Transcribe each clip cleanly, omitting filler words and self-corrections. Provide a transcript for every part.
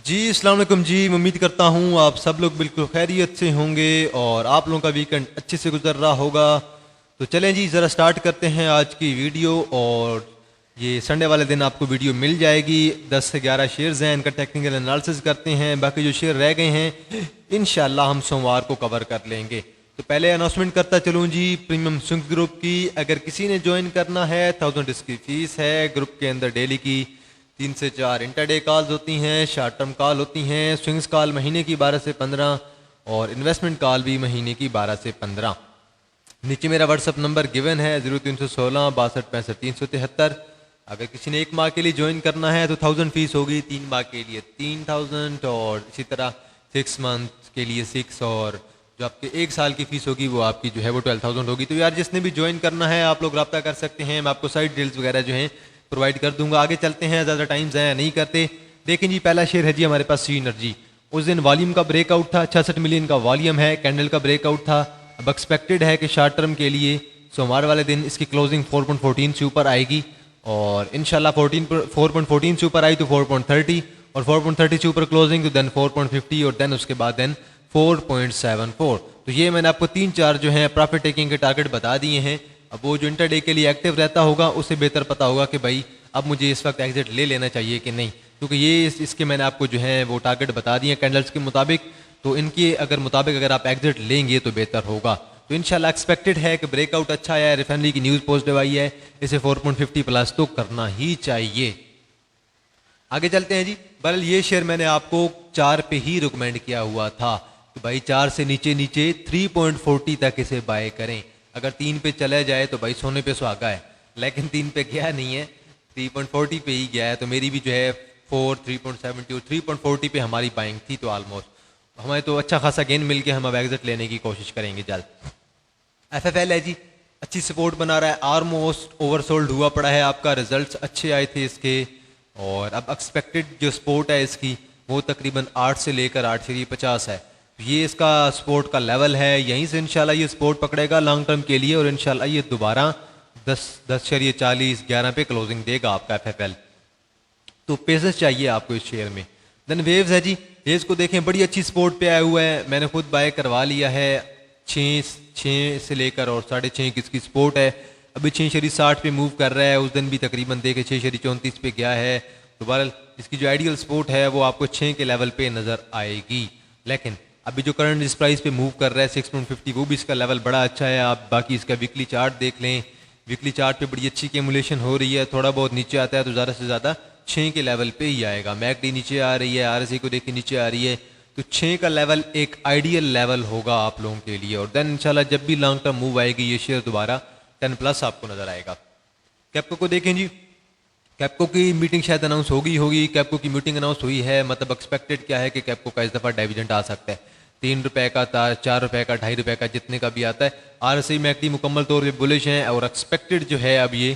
जी अस्सलाम वालेकुम जी। उम्मीद करता हूँ आप सब लोग बिल्कुल खैरियत से होंगे और आप लोगों का वीकेंड अच्छे से गुजर रहा होगा। तो चलें जी ज़रा स्टार्ट करते हैं आज की वीडियो। और ये संडे वाले दिन आपको वीडियो मिल जाएगी। 10 से 11 शेयर्स हैं, इनका टेक्निकल एनालिसिस करते हैं। बाकी जो शेयर रह गए हैं इंशाल्लाह हम सोमवार को कवर कर लेंगे। तो पहले अनाउंसमेंट करता चलूँ जी प्रीमियम स्विंग्स ग्रुप की। अगर किसी ने ज्वाइन करना है 1000 इसकी फ़ीस है। ग्रुप के अंदर डेली की 3 से 4 इंटरडे कॉल्स होती हैं, शॉर्ट टर्म कॉल होती हैं, स्विंग्स कॉल महीने की 12 से 15 और इन्वेस्टमेंट कॉल भी महीने की 12 से 15। नीचे मेरा व्हाट्सअप नंबर गिवन है 0316 62 65 373। अगर किसी ने 1 माह के लिए ज्वाइन करना है तो 1000 फीस होगी, 3 माह के लिए 3000 और इसी तरह 6 मंथ के लिए 6 और जो आपके 1 साल की फीस होगी वो आपकी जो है वो 12,000 होगी। तो यार जिसने भी ज्वाइन करना है आप लोग रब्ता कर सकते हैं। मैं आपको साइड डील्स वगैरह जो हैं प्रोवाइड कर दूंगा। आगे चलते हैं, ज़्यादा टाइम ज़ाया नहीं करते। देखें जी पहला शेयर है जी हमारे पास सीनर्जी। उस दिन वॉल्यूम का ब्रेकआउट था, 66 मिलियन का वॉल्यूम है, कैंडल का ब्रेकआउट था। अब एक्सपेक्टेड है कि शॉर्ट टर्म के लिए सोमवार वाले दिन इसकी क्लोजिंग 4.14 से ऊपर आएगी और इंशाल्लाह 4.14 से ऊपर आई तो 4.30 और 4.30 से ऊपर क्लोजिंग तो देन 4.50 और देन उसके बाद देन 4.74। तो ये मैंने आपको 3-4 जो है प्रॉफिट टेकिंग के टारगेट बता दिए हैं। अब वो जो इंटरडे के लिए एक्टिव रहता होगा उसे बेहतर पता होगा कि भाई अब मुझे इस वक्त एग्जिट ले लेना चाहिए कि नहीं, क्योंकि ये इसके मैंने आपको जो है वो टारगेट बता दिए कैंडल्स के मुताबिक। तो इनके अगर मुताबिक अगर आप एग्जिट लेंगे तो बेहतर होगा। तो इंशाल्लाह एक्सपेक्टेड है कि ब्रेकआउट अच्छा आया है। रिफाइनरी की न्यूज़ पॉजिटिव आई है, इसे 4.50 प्लस तो करना ही चाहिए। आगे चलते हैं जी। बहरहाल ये शेयर मैंने आपको 4 पे ही रिकमेंड किया हुआ था कि भाई 4 से नीचे 3.40 तक इसे बाय करें। अगर 3 पे चला जाए तो भाई सोने पे सुहागा है, लेकिन 3 पे गया नहीं है, 3.40 पे ही गया है। तो मेरी भी जो है 3.70 और 3.40 पे हमारी बाइंग थी। तो ऑलमोस्ट हमें तो अच्छा खासा गेन मिल के हम अब एग्जिट लेने की कोशिश करेंगे जल्द। FFL है जी, अच्छी सपोर्ट बना रहा है, ऑलमोस्ट ओवरसोल्ड हुआ पड़ा है। आपका रिजल्ट्स अच्छे आए थे इसके और अब एक्सपेक्टेड जो सपोर्ट है इसकी वो तकरीबन 8 से लेकर 8.50 है। ये इसका सपोर्ट का लेवल है, यहीं से इंशाल्लाह ये सपोर्ट पकड़ेगा लॉन्ग टर्म के लिए और इंशाल्लाह ये दोबारा 10.40 11 पे क्लोजिंग देगा आपका FFL। तो पेसेस चाहिए आपको इस शेयर में। देन वेव्स है जी, वेव्स को देखें बड़ी अच्छी सपोर्ट पे आया हुआ है। मैंने खुद बाय करवा लिया है 6 से लेकर और 6.5 की इसकी सपोर्ट है। अभी 6.60 पे मूव कर रहा है। उस दिन भी तकरीबन देखे 6.34 पे गया है। तो बहरहाल इसकी जो आइडियल सपोर्ट है वो आपको 6 के लेवल पे नज़र आएगी। लेकिन अभी जो करंट इस प्राइस पे मूव कर रहा है 6.50 वो भी इसका लेवल बड़ा अच्छा है। आप बाकी इसका वीकली चार्ट देख लें, वीकली चार्ट पे बड़ी अच्छी कैमुलेशन हो रही है। थोड़ा बहुत नीचे आता है तो ज़्यादा से ज़्यादा 6 के लेवल पे ही आएगा। मैकडी नीचे आ रही है, RSI को देख के नीचे आ रही है। तो 6 का लेवल एक आइडियल लेवल होगा आप लोगों के लिए। और देन इंशाल्लाह जब भी लॉन्ग टर्म मूव आएगी ये शेयर दोबारा 10 प्लस आपको नजर आएगा। कैप्को को देखें जी, कैप्को की मीटिंग शायद अनाउंस होगी। कैप्को की मीटिंग अनाउंस हुई है, मतलब एक्सपेक्टेड क्या है कि कैप्को का इस दफ़ा डिविडेंड आ सकता है। 3 रुपए का, 4 रुपए का, 2.5 रुपए का, जितने का भी आता है। RSI मैकडी मुकम्मल तौर पर बुलिश है और एक्सपेक्टेड जो है अब ये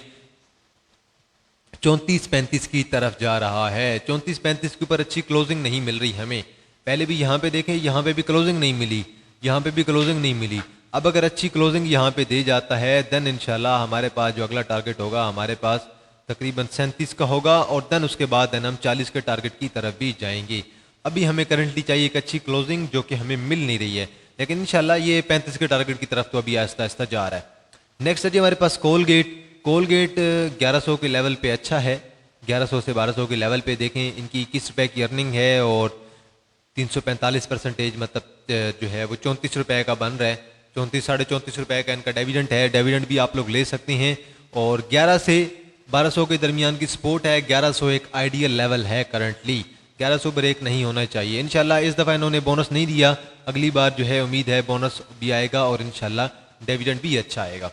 34-35 की तरफ जा रहा है। 34-35 के ऊपर अच्छी क्लोजिंग नहीं मिल रही हमें। पहले भी यहाँ पे देखें, यहाँ पे भी क्लोजिंग नहीं मिली, यहाँ पे भी क्लोजिंग नहीं मिली। अब अगर अच्छी क्लोजिंग यहाँ पे दे जाता है देन इंशाल्लाह हमारे पास जो अगला टारगेट होगा हमारे पास तकरीबन 37 का होगा और देन उसके बाद देन हम 40 के टारगेट की तरफ भी जाएंगे। अभी हमें करंटली चाहिए एक अच्छी क्लोजिंग जो कि हमें मिल नहीं रही है, लेकिन इंशाल्लाह ये 35 के टारगेट की तरफ तो अभी आहिस्ता आहिस्ता जा रहा है। नेक्स्ट है जी हमारे पास कोलगेट। 1100 के लेवल पे अच्छा है, 1100 से 1200 के लेवल पे देखें इनकी 21 रुपए की अर्निंग है और 345% मतलब जो है वो 34 रुपए का बन रहा है। 34-34.5 रुपए का इनका डिविडेंड है। डिविडेंड भी आप लोग ले सकते हैं और 11 से 1200 के दरमियान की सपोर्ट है। 1100 एक आइडियल लेवल है करंटली, 1100 ब्रेक नहीं होना चाहिए। इंशाल्लाह इस दफ़ा इन्होंने बोनस नहीं दिया, अगली बार जो है उम्मीद है बोनस भी आएगा और इंशाल्लाह डिविडेंड भी अच्छा आएगा।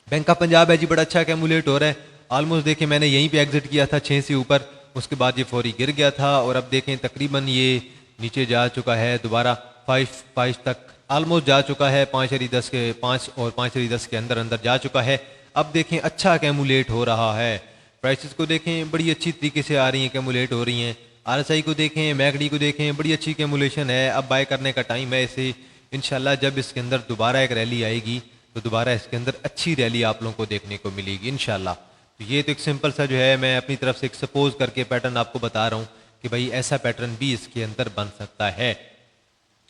बैंक ऑफ पंजाब है जी, बड़ा अच्छा कैमुलेट हो रहा है। ऑलमोस्ट देखें मैंने यहीं पे एग्जिट किया था 6 से ऊपर, उसके बाद ये फौरी गिर गया था और अब देखें तकरीबन ये नीचे जा चुका है, दोबारा 5 तक ऑलमोस्ट जा चुका है। 5.10 के 5 और 5.10 के अंदर अंदर जा चुका है। अब देखें अच्छा कैमुलेट हो रहा है। प्राइसेस को देखें बड़ी अच्छी तरीके से आ रही हैं, कैमुलेट हो रही हैं। RSI को देखें, मैकडी को देखें, बड़ी अच्छी कैमुलेशन है। अब बाय करने का टाइम है इसे। इंशाल्लाह जब इसके अंदर दोबारा एक रैली आएगी तो दोबारा इसके अंदर अच्छी रैली आप लोगों को देखने को मिलेगी इंशाल्लाह। तो ये तो एक सिंपल सा जो है मैं अपनी तरफ से एक सपोज करके पैटर्न आपको बता रहा हूँ कि भाई ऐसा पैटर्न भी इसके अंदर बन सकता है।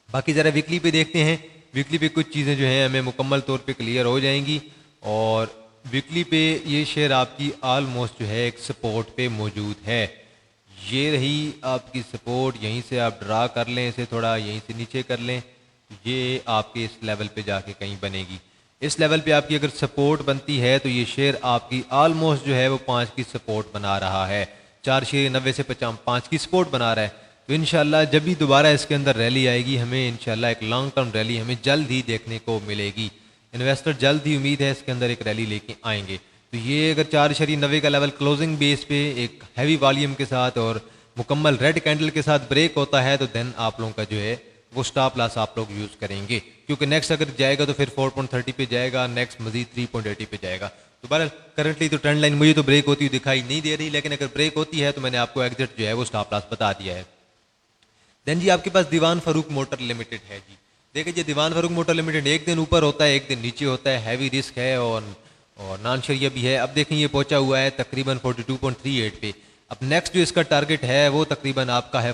बाकी ज़रा वीकली पे देखते हैं। वीकली पे कुछ चीज़ें जो हैं हमें मुकम्मल तौर पे क्लियर हो जाएंगी और वीकली पे ये शेयर आपकी आलमोस्ट जो है एक सपोर्ट पे मौजूद है। ये रही आपकी सपोर्ट, यहीं से आप ड्रा कर लें इसे, थोड़ा यहीं से नीचे कर लें, ये आपके इस लेवल पे जाके कहीं बनेगी। इस लेवल पे आपकी अगर सपोर्ट बनती है तो ये शेयर आपकी आलमोस्ट जो है वो 5 की सपोर्ट बना रहा है। 4 शेयर 90 से 5 की सपोर्ट बना रहा है। तो इंशाल्लाह जब भी दोबारा इसके अंदर रैली आएगी, हमें इंशाल्लाह एक लॉन्ग टर्म रैली हमें जल्द ही देखने को मिलेगी। इन्वेस्टर जल्द ही उम्मीद है इसके अंदर एक रैली लेके आएंगे। तो ये अगर 4.90 का लेवल क्लोजिंग बेस पे एक हैवी वॉल्यूम के साथ और मुकम्मल रेड कैंडल के साथ ब्रेक होता है तो देन आप लोगों का जो है वो स्टॉप लॉस आप लोग यूज़ करेंगे, क्योंकि नेक्स्ट अगर जाएगा तो फिर 4.30 पे जाएगा, नेक्स्ट मजीद 3.80 पे जाएगा। तो बहरहाल करंटली तो ट्रेंड लाइन मुझे तो ब्रेक होती हुई दिखाई नहीं दे रही, लेकिन अगर ब्रेक होती है तो मैंने आपको एग्जिट जो है वो स्टॉप लॉस बता दिया है। देन जी आपके पास दीवान फारूक मोटर लिमिटेड है जी। देखिए जी दीवान फारूक मोटर लिमिटेड एक दिन ऊपर होता है एक दिन नीचे होता है, हैवी रिस्क है और नॉन शरिया भी है। अब देखें ये पहुंचा हुआ है तकरीबन 42.38 पे। अब नेक्स्ट जो इसका टारगेट है वो तकरीबन आपका है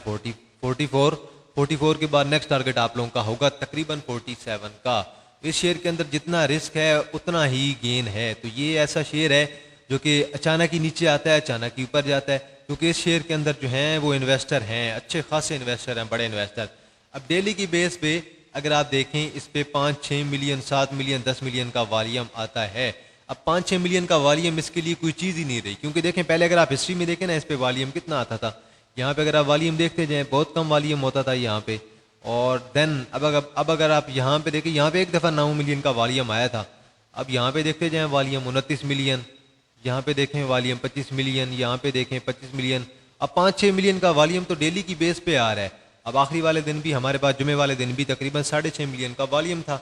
44 के बाद नेक्स्ट टारगेट आप लोगों का होगा तकरीबन 47 का। इस शेयर के अंदर जितना रिस्क है उतना ही गेन है। तो ये ऐसा शेयर है जो कि अचानक ही नीचे आता है, अचानक ही ऊपर जाता है, क्योंकि इस शेयर के अंदर जो हैं वो इन्वेस्टर हैं, अच्छे खासे इन्वेस्टर हैं, बड़े इन्वेस्टर। अब डेली की बेस पे अगर आप देखें इस पे 5-6 मिलियन 7 मिलियन 10 मिलियन का वॉल्यूम आता है। अब 5-6 मिलियन का वॉल्यूम इसके लिए कोई चीज़ ही नहीं रही, क्योंकि देखें पहले अगर आप हिस्ट्री में देखें ना इस पे वॉल्यूम कितना आता था। यहाँ पे अगर आप वॉल्यूम देखते जाएँ बहुत कम वॉल्यूम होता था यहाँ पे। और देन अब अगर आप यहाँ पे देखें, यहाँ पे एक दफ़ा 9 मिलियन का वॉल्यूम आया था। अब यहाँ पे देखते जाएँ वॉल्यूम 29 मिलियन, यहाँ पे देखें वॉल्यूम 25 मिलियन, यहाँ पे देखें 25 मिलियन। अब 5-6 मिलियन का वॉल्यूम तो डेली की बेस पे आ रहा है। अब आखिरी वाले दिन भी हमारे पास जुमे वाले दिन भी तकरीबन 6.5 मिलियन का वॉल्यूम था।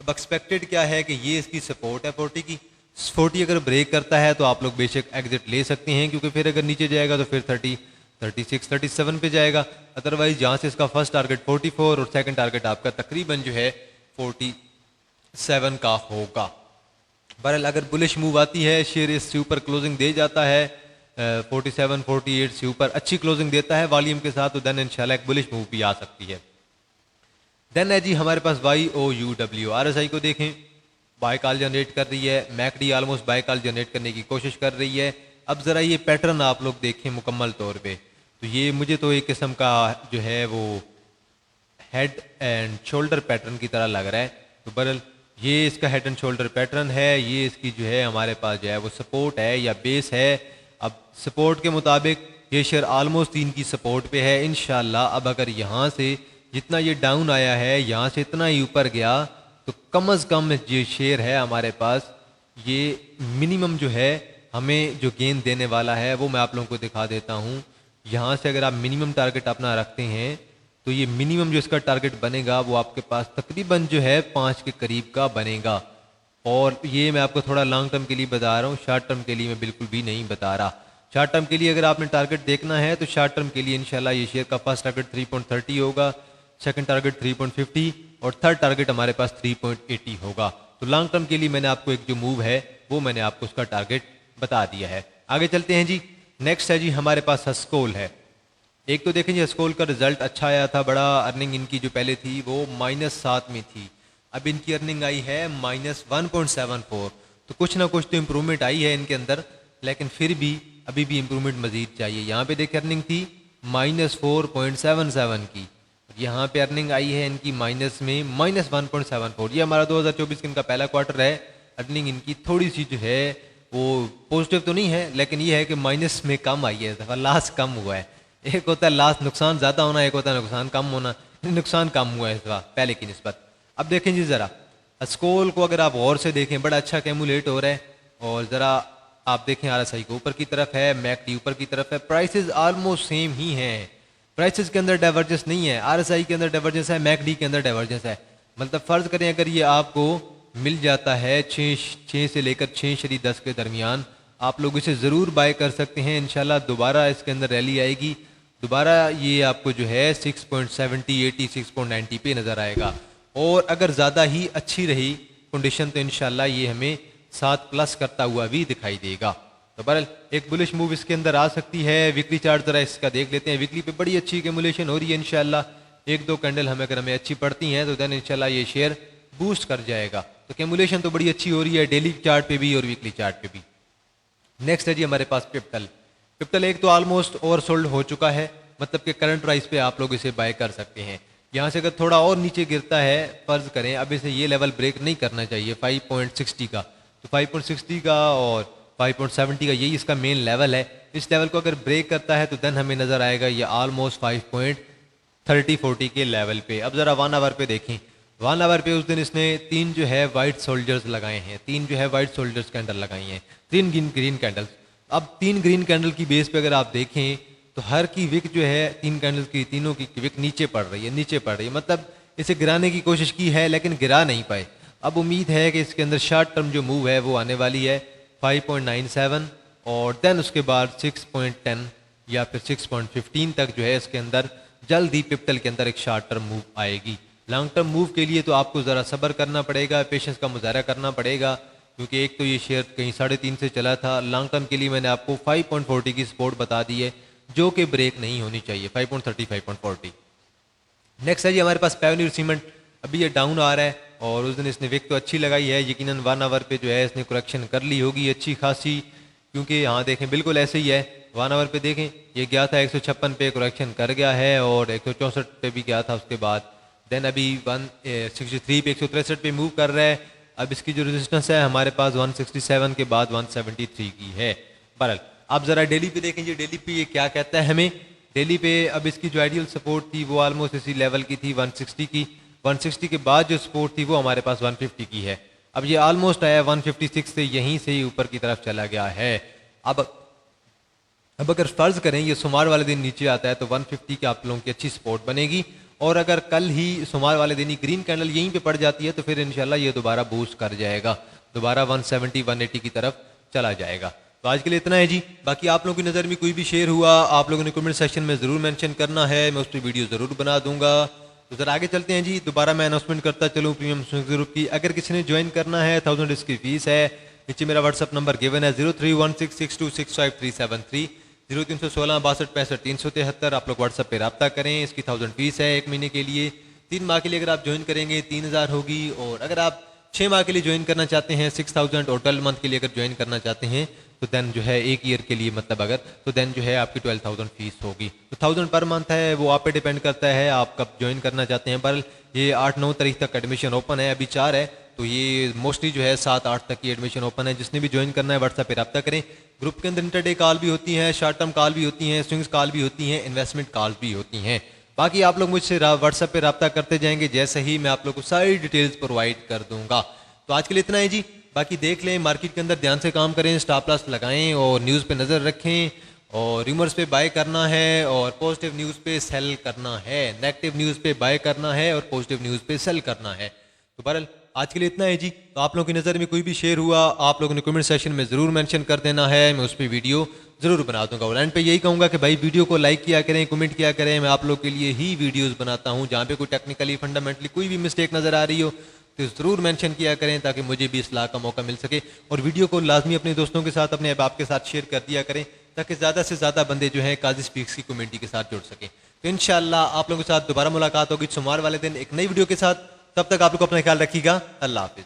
अब एक्सपेक्टेड क्या है कि ये इसकी सपोर्ट है 40 की। 40 अगर ब्रेक करता है तो आप लोग बेशक एग्जिट ले सकते हैं, क्योंकि फिर अगर नीचे जाएगा तो फिर 30, 36, 37 पे जाएगा। अदरवाइज जहाँ से इसका फर्स्ट टारगेट 44 और सेकंड टारगेट आपका तकरीबन जो है 47 का होगा। बहरहाल अगर बुलिश मूव आती है शेयर इससे ऊपर क्लोजिंग दे जाता है 47, 48 से ऊपर अच्छी क्लोजिंग देता है वॉल्यूम के साथ, तो देन इंशाल्लाह एक बुलिश मूव भी आ सकती है। देन है जी हमारे पास YOUW RSI को देखें, बाय कॉल जनरेट कर रही है। मैकडी ऑलमोस्ट बाय कॉल जनरेट करने की कोशिश कर रही है। अब ज़रा ये पैटर्न आप लोग देखें मुकम्मल तौर पे, तो ये मुझे तो एक किस्म का जो है वो हेड एंड शोल्डर पैटर्न की तरह लग रहा है। तो बहरहाल ये इसका हेड एंड शोल्डर पैटर्न है। ये इसकी जो है हमारे पास जो है वो सपोर्ट है या बेस है। अब सपोर्ट के मुताबिक ये शेयर ऑलमोस्ट 3 की सपोर्ट पे है। इंशाल्लाह अब अगर यहाँ से जितना ये डाउन आया है यहाँ से इतना ही ऊपर गया तो कम अज़ कम ये शेयर है हमारे पास, ये मिनिमम जो है हमें जो गेन देने वाला है वो मैं आप लोगों को दिखा देता हूँ। यहाँ से अगर आप मिनिमम टारगेट अपना रखते हैं तो ये मिनिमम जो इसका टारगेट बनेगा वो आपके पास तकरीबन जो है 5 के करीब का बनेगा। और ये मैं आपको थोड़ा लॉन्ग टर्म के लिए बता रहा हूँ, शॉर्ट टर्म के लिए मैं बिल्कुल भी नहीं बता रहा। शॉर्ट टर्म के लिए अगर आपने टारगेट देखना है तो शॉर्ट टर्म के लिए इंशाल्लाह ये शेयर का फर्स्ट टारगेट 3.30 होगा, सेकंड टारगेट 3.50 और थर्ड टारगेट हमारे पास 3.80 होगा। तो लॉन्ग टर्म के लिए मैंने आपको एक जो मूव है वो मैंने आपको उसका टारगेट बता दिया है। आगे चलते हैं जी। नेक्स्ट है जी हमारे पास हस्कोल है। एक तो देखें जी हस्कोल का रिजल्ट अच्छा आया था, बड़ा अर्निंग इनकी जो पहले थी वो -7 में थी, अब इनकी अर्निंग आई है -1.74। तो कुछ ना कुछ तो इम्प्रूवमेंट आई है इनके अंदर, लेकिन फिर भी अभी भी इम्प्रूवमेंट मजीद चाहिए। यहाँ पे देखिए अर्निंग थी -4.77 की, यहाँ पे अर्निंग आई है इनकी माइनस में -1.74। ये हमारा 2024 का इनका पहला क्वार्टर है। अर्निंग इनकी थोड़ी सी जो है वो पॉजिटिव तो नहीं है, लेकिन ये है कि माइनस में कम आई है, इस दफ़ा लॉस कम हुआ है। एक होता है लॉस नुकसान ज़्यादा होना, एक होता है नुकसान कम होना। नुकसान कम हुआ है इस दफ़ा पहले की निस्बत। अब देखें जी ज़रा हस्कोल को अगर आप गौर से देखें बड़ा अच्छा कैमुलेट हो रहा है, और ज़रा आप देखें RSI को ऊपर की तरफ है, मैकडी ऊपर की तरफ है, प्राइसेस ऑलमोस्ट सेम ही हैं। प्राइसेस के अंदर डाइवर्जेंस नहीं है, RSI के अंदर डाइवर्जेंस है, मैकडी के अंदर डाइवर्जेंस है। मतलब फ़र्ज़ करें अगर ये आपको मिल जाता है 6 से लेकर 6.10 के दरमियान, आप लोग इसे ज़रूर बाय कर सकते हैं। इंशाल्लाह दोबारा इसके अंदर रैली आएगी, दोबारा ये आपको जो है 6.70, 80, 6.90 पे नज़र आएगा। और अगर ज़्यादा ही अच्छी रही कंडीशन तो इंशाल्लाह ये हमें 7+ करता हुआ भी दिखाई देगा। तो तो बहरहाल एक बुलिश मूव इसके अंदर आ सकती है। वीकली चार्ट जरा इसका देख लेते हैं। वीकली पे बड़ी अच्छी एक्यूमुलेशन हो रही है इंशाल्लाह। एक दो कैंडल अगर हमें अच्छी पड़ती हैं तो देन इंशाल्लाह ये शेयर बूस्ट कर जाएगा। तो एक्यूमुलेशन तो बड़ी अच्छी हो रही है डेली चार्ट पे भी और वीकली चार्ट पे भी। नेक्स्ट है जी हमारे पास पिप्टल। पिप्टल एक तो ऑलमोस्ट ओवरसोल्ड हो चुका है, मतलब कि करंट प्राइस पे आप लोग इसे बाय कर सकते हैं। यहाँ से अगर थोड़ा और नीचे गिरता है, फर्ज करें अब इसे ये लेवल ब्रेक नहीं करना चाहिए 5.60 का, तो 5.60 का और 5.70 का यही इसका मेन लेवल है। इस लेवल को अगर ब्रेक करता है तो देन हमें नज़र आएगा ये ऑलमोस्ट 5.30-40 के लेवल पे। अब ज़रा 1 आवर पे देखें। 1 आवर पे उस दिन इसने 3 जो है वाइट सोल्जर्स लगाए हैं, 3 जो है वाइट सोल्जर्स कैंडल लगाई हैं, 3 ग्रीन कैंडल्स। अब 3 ग्रीन कैंडल की बेस पे अगर आप देखें तो हर की विक जो है 3 कैंडल्स की, तीनों की विक नीचे पड़ रही है, मतलब इसे गिराने की कोशिश की है लेकिन गिरा नहीं पाए। अब उम्मीद है कि इसके अंदर शॉर्ट टर्म जो मूव है वो आने वाली है 5.97 और देन उसके बाद 6.10 या फिर 6.15 तक जो है इसके अंदर जल्द ही पिप्टल के अंदर एक शॉर्ट टर्म मूव आएगी। लॉन्ग टर्म मूव के लिए तो आपको ज़रा सब्र करना पड़ेगा, पेशेंस का मुजाहरा करना पड़ेगा, क्योंकि एक तो ये शेयर कहीं 3.5 से चला था। लॉन्ग टर्म के लिए मैंने आपको 5.40 की सपोर्ट बता दी है जो कि ब्रेक नहीं होनी चाहिए, 5.30 5.40। नेक्स्ट है जी हमारे पास पायोनियर सीमेंट। अभी ये डाउन आ रहा है और उस दिन इसने विक तो अच्छी लगाई है, यकीनन 1 आवर पे जो है इसने करेक्शन कर ली होगी अच्छी खासी, क्योंकि यहाँ देखें बिल्कुल ऐसे ही है। 1 आवर पे देखें ये गया था 156 पे, करेक्शन कर गया है और 164 पे भी गया था उसके बाद। देन अभी 163 पे 163 पे मूव कर रहा है। अब इसकी जो रेजिस्टेंस है हमारे पास 167 के बाद 173 की है। बहरहाल आप ज़रा डेली पे देखें जी, डेली पे ये क्या कहता है हमें। डेली पे अब इसकी जो आइडियल सपोर्ट थी वो ऑलमोस्ट इसी लेवल की थी 160 की। 160 के बाद जो सपोर्ट थी वो हमारे पास 150 की है। अब ये ऑलमोस्ट आया 156 से, यहीं से ही ऊपर की तरफ चला गया है। अब अगर फर्ज करें ये सोमवार वाले दिन नीचे आता है तो 150 के आप लोगों की अच्छी सपोर्ट बनेगी, और अगर कल ही सोमवार वाले दिन ही ग्रीन कैंडल यहीं पे पड़ जाती है तो फिर इंशाल्लाह ये दोबारा बूस्ट कर जाएगा, दोबारा 170 180 की तरफ चला जाएगा। तो आज के लिए इतना है जी। बाकी आप लोगों की नज़र में कोई भी शेयर हुआ आप लोगों ने कमेंट सेक्शन में ज़रूर मेंशन करना है, मैं उस पर वीडियो ज़रूर बना दूंगा। तो ज़रा आगे चलते हैं जी। दोबारा मैं अनाउंसमेंट करता चलूँ प्रीमियम ग्रुप की। अगर किसी ने ज्वाइन करना है 1000 इसकी फीस है। नीचे मेरा व्हाट्सअप नंबर गिवन है 031662653730 0316 62 65 373। आप लोग व्हाट्सअप पे रब्ता करें। इसकी 1000 फीस है 1 महीने के लिए। 3 माह के लिए अगर आप ज्वाइन करेंगे 3000 होगी, और अगर आप 6 माह के लिए ज्वाइन करना चाहते हैं 6000, और 12 मंथ के लिए अगर ज्वाइन करना चाहते हैं तो देन जो है 1 ईयर के लिए मतलब अगर, तो देन जो है आपकी 12000 फीस होगी। तो 1000 पर मंथ है, वो आप पे डिपेंड करता है आप कब ज्वाइन करना चाहते हैं। पर ये 8-9 तारीख तक एडमिशन ओपन है, अभी 4 है तो ये मोस्टली जो है 7-8 तक की एडमिशन ओपन है। जिसने भी ज्वाइन करना है व्हाट्सएप पे रब्ता करें। ग्रुप के अंदर इंटरडे कॉल भी होती हैं, शॉर्ट टर्म कॉल भी होती हैं, स्विंग्स कॉल भी होती हैं, इन्वेस्टमेंट कॉल भी होती हैं। बाकी आप लोग मुझसे व्हाट्सएप पे रब्ता करते जाएंगे, जैसे ही मैं आप लोग को सारी डिटेल्स प्रोवाइड कर दूंगा। तो आज के लिए इतना है जी। बाकी देख लें, मार्केट के अंदर ध्यान से काम करें, स्टॉप लॉस लगाएं और न्यूज़ पे नज़र रखें, और रूमर्स पे बाय करना है और पॉजिटिव न्यूज़ पे सेल करना है, नेगेटिव न्यूज़ पे बाय करना है और पॉजिटिव न्यूज़ पे सेल करना है। तो बहरहाल आज के लिए इतना है जी। तो आप लोगों की नज़र में कोई भी शेयर हुआ आप लोगों ने कमेंट सेक्शन में ज़रूर मेंशन कर देना है, मैं उस पर वीडियो ज़रूर बना दूंगा। और एंड पे यही कहूँगा कि भाई वीडियो को लाइक किया करें, कमेंट किया करें। मैं आप लोग के लिए ही वीडियोज़ बनाता हूँ, जहाँ पे कोई टेक्निकली फंडामेंटली कोई भी मिस्टेक नज़र आ रही हो तो ज़रूर मेंशन किया करें, ताकि मुझे भी इस्लाह का मौका मिल सके। और वीडियो को लाजमी अपने दोस्तों के साथ, अपने अहबाब के साथ शेयर कर दिया करें, ताकि ज़्यादा से ज़्यादा बंदे जो हैं काजी स्पीक्स की कम्युनिटी के साथ जुड़ सकें। तो इंशाअल्लाह आप लोगों के साथ दोबारा मुलाकात होगी सोमवार वाले दिन एक नई वीडियो के साथ। तब तक आप लोग अपना ख्याल रखिएगा। अल्लाह हाफिज़।